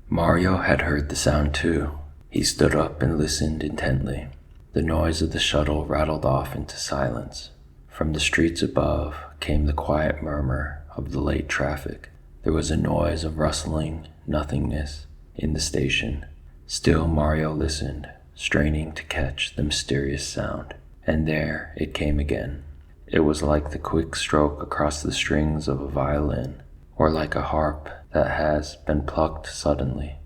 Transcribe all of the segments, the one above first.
Mario had heard the sound too. He stood up and listened intently. The noise of the shuttle rattled off into silence. From the streets above came the quiet murmur of the late traffic. There was a noise of rustling nothingness in the station. Still Mario listened, straining to catch the mysterious sound. And there it came again. It was like the quick stroke across the strings of a violin, or like a harp that has been plucked suddenly.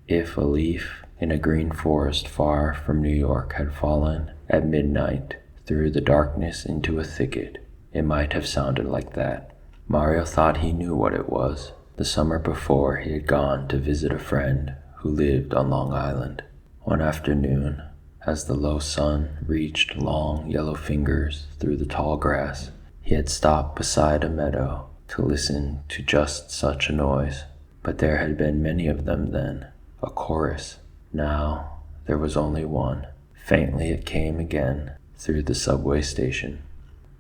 If a leaf in a green forest far from New York had fallen at midnight through the darkness into a thicket, it might have sounded like that. Mario thought he knew what it was. The summer before, he had gone to visit a friend who lived on Long Island. One afternoon, as the low sun reached long yellow fingers through the tall grass, he had stopped beside a meadow to listen to just such a noise. But there had been many of them then, a chorus. Now there was only one. Faintly it came again through the subway station.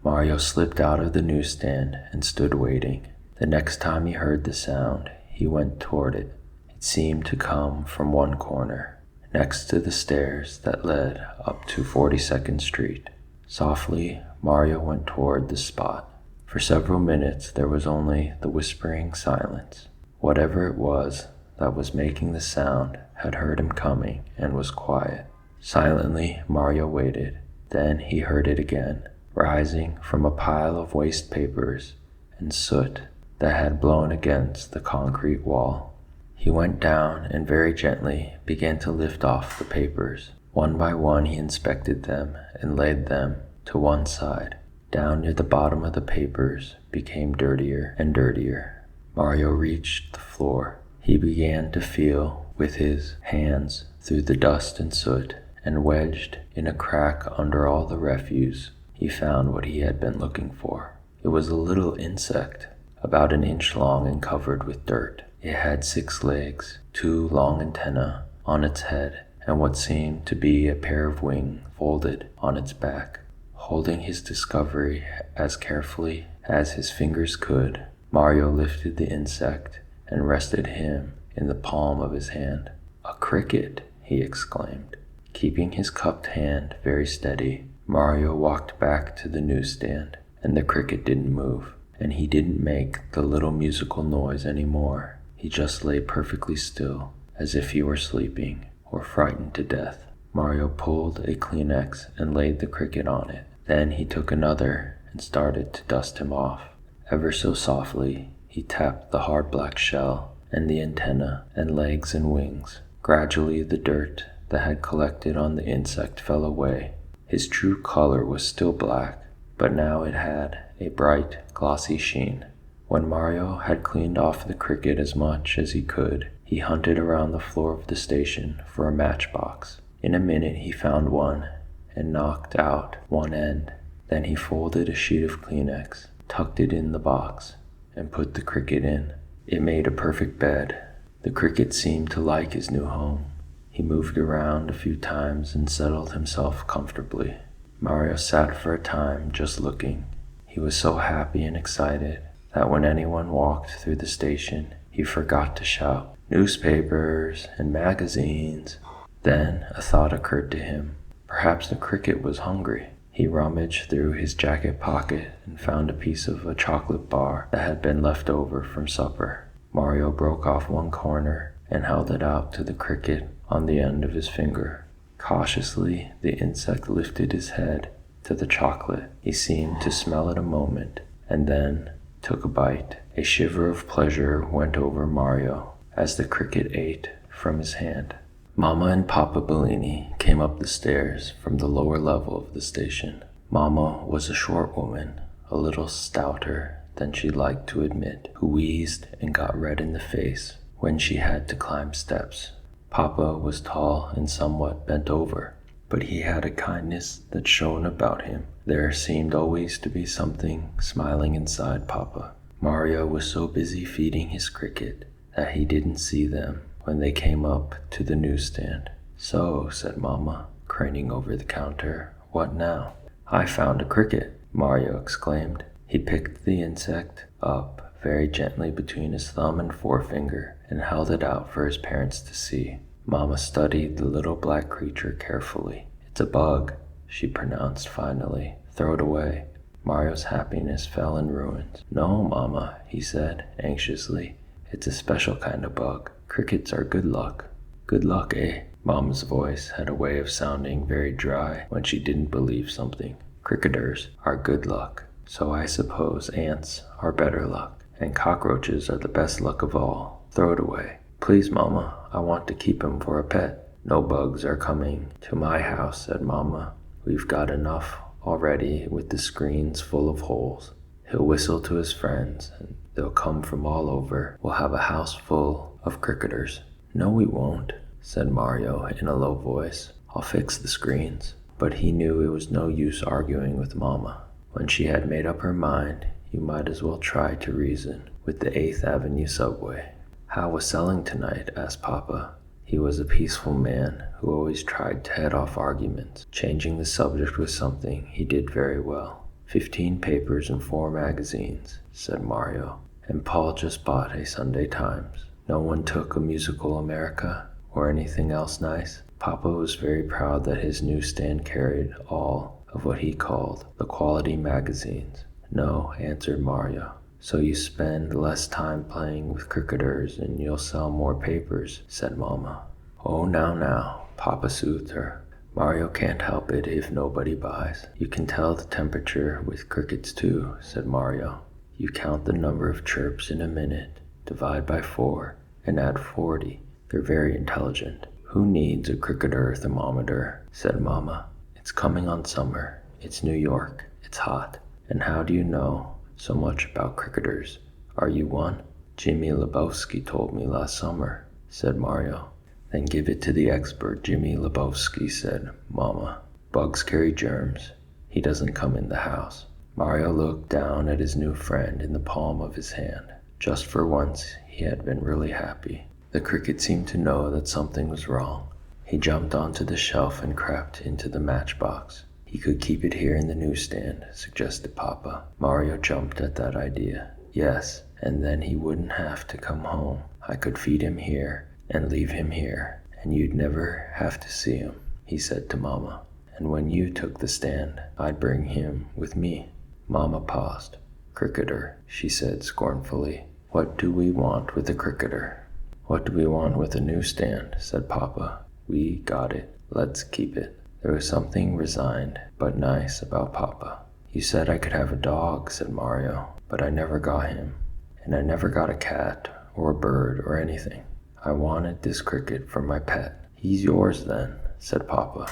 Mario slipped out of the newsstand and stood waiting. The next time he heard the sound, he went toward it. It seemed to come from one corner, next to the stairs that led up to 42nd Street. Softly, Mario went toward the spot. For several minutes there was only the whispering silence. Whatever it was that was making the sound had heard him coming and was quiet. Silently, Mario waited. Then he heard it again, rising from a pile of waste papers and soot that had blown against the concrete wall. He went down and very gently began to lift off the papers. One by one he inspected them and laid them to one side. Down near the bottom of the papers became dirtier and dirtier. Mario reached the floor. He began to feel with his hands through the dust and soot, and wedged in a crack under all the refuse, he found what he had been looking for. It was a little insect, about an inch long and covered with dirt. It had 6 legs, 2 long antennae on its head, and what seemed to be a pair of wings folded on its back. Holding his discovery as carefully as his fingers could, Mario lifted the insect and rested him in the palm of his hand. "A cricket!" he exclaimed. Keeping his cupped hand very steady, Mario walked back to the newsstand, and the cricket didn't move, and he didn't make the little musical noise anymore. He just lay perfectly still, as if he were sleeping or frightened to death. Mario pulled a Kleenex and laid the cricket on it. Then he took another and started to dust him off. Ever so softly, he tapped the hard black shell and the antenna and legs and wings. Gradually the dirt that had collected on the insect fell away. His true color was still black, but now it had a bright, glossy sheen. When Mario had cleaned off the cricket as much as he could, he hunted around the floor of the station for a matchbox. In a minute he found one and knocked out one end. Then he folded a sheet of Kleenex, tucked it in the box, and put the cricket in. It made a perfect bed. The cricket seemed to like his new home. He moved around a few times and settled himself comfortably. Mario sat for a time just looking. He was so happy and excited that when anyone walked through the station, he forgot to shout, "Newspapers and magazines." Then a thought occurred to him. Perhaps the cricket was hungry. He rummaged through his jacket pocket and found a piece of a chocolate bar that had been left over from supper. Mario broke off one corner and held it out to the cricket on the end of his finger. Cautiously, the insect lifted his head to the chocolate. He seemed to smell it a moment, and then took a bite. A shiver of pleasure went over Mario as the cricket ate from his hand. Mama and Papa Bellini came up the stairs from the lower level of the station. Mama was a short woman, a little stouter than she liked to admit, who wheezed and got red in the face when she had to climb steps. Papa was tall and somewhat bent over, but he had a kindness that shone about him. There seemed always to be something smiling inside Papa. Mario was so busy feeding his cricket that he didn't see them when they came up to the newsstand. "So," said Mama, craning over the counter, "what now?" "I found a cricket," Mario exclaimed. He picked the insect up very gently between his thumb and forefinger and held it out for his parents to see. Mama studied the little black creature carefully. "It's a bug," she pronounced finally. "Throw it away." Mario's happiness fell in ruins. "No, Mama," he said anxiously. "It's a special kind of bug. Crickets are good luck." "Good luck, eh?" Mama's voice had a way of sounding very dry when she didn't believe something. "Cricketers are good luck. So I suppose ants are better luck. And cockroaches are the best luck of all. Throw it away." "Please, Mama, I want to keep him for a pet." "No bugs are coming to my house," said Mama. "We've got enough already with the screens full of holes. He'll whistle to his friends, and they'll come from all over. We'll have a house full of cricketers." "No, we won't," said Mario in a low voice. "I'll fix the screens." But he knew it was no use arguing with Mama. When she had made up her mind, you might as well try to reason with the 8th Avenue subway. "How was selling tonight?" asked Papa. He was a peaceful man who always tried to head off arguments, changing the subject with something he did very well. 15 papers and 4 magazines, said Mario. And Paul just bought a Sunday Times. No one took a Musical America or anything else nice. Papa was very proud that his newsstand carried all of what he called the quality magazines. "No," answered Mario. "So you spend less time playing with cricketers and you'll sell more papers," said Mama. "Oh, now," Papa soothed her. "Mario can't help it if nobody buys." "You can tell the temperature with crickets too," said Mario. "You count the number of chirps in a minute, divide by 4, and add 40. They're very intelligent." "Who needs a cricketer thermometer?" said Mama. "It's coming on summer. It's New York. It's hot. And how do you know so much about cricketers? Are you one?" "Jimmy Lebowski told me last summer," said Mario. "Then give it to the expert, Jimmy Lebowski," said Mama. "Bugs carry germs. He doesn't come in the house." Mario looked down at his new friend in the palm of his hand. Just for once, he had been really happy. The cricket seemed to know that something was wrong. He jumped onto the shelf and crept into the matchbox. "He could keep it here in the newsstand," suggested Papa. Mario jumped at that idea. "Yes, and then he wouldn't have to come home. I could feed him here and leave him here, and you'd never have to see him," he said to Mama. "And when you took the stand, I'd bring him with me." Mama paused. "Cricketer," she said scornfully. "What do we want with a cricketer?" "What do we want with a newsstand?" said Papa. "We got it. Let's keep it." There was something resigned but nice about Papa. "You said I could have a dog," said Mario, "but I never got him. And I never got a cat or a bird or anything. I wanted this cricket for my pet." "He's yours then," said Papa.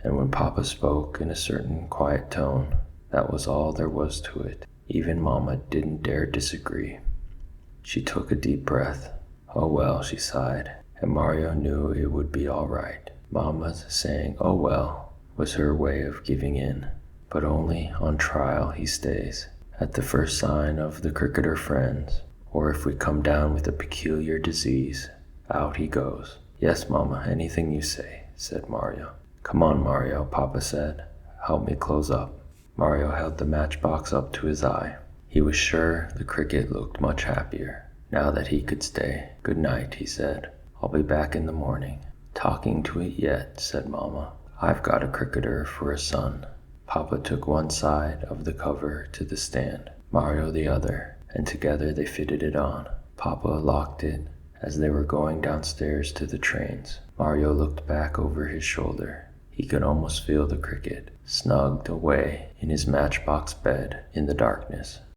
And when Papa spoke in a certain quiet tone, that was all there was to it. Even Mama didn't dare disagree. She took a deep breath. "Oh well," she sighed, and Mario knew it would be all right. Mama's saying, "Oh well," was her way of giving in. But only on trial he stays. At the first sign of the cricketer friends, or if we come down with a peculiar disease, out he goes. "Yes, Mama, anything you say," said Mario. "Come on, Mario," Papa said. "Help me close up." Mario held the matchbox up to his eye. He was sure the cricket looked much happier now that he could stay. "Good night," he said. "I'll be back in the morning." "Talking to it yet," said Mama. "I've got a cricketer for a son." Papa took one side of the cover to the stand, Mario the other, and together they fitted it on. Papa locked it as they were going downstairs to the trains. Mario looked back over his shoulder. He could almost feel the cricket, snugged away in his matchbox bed in the darkness.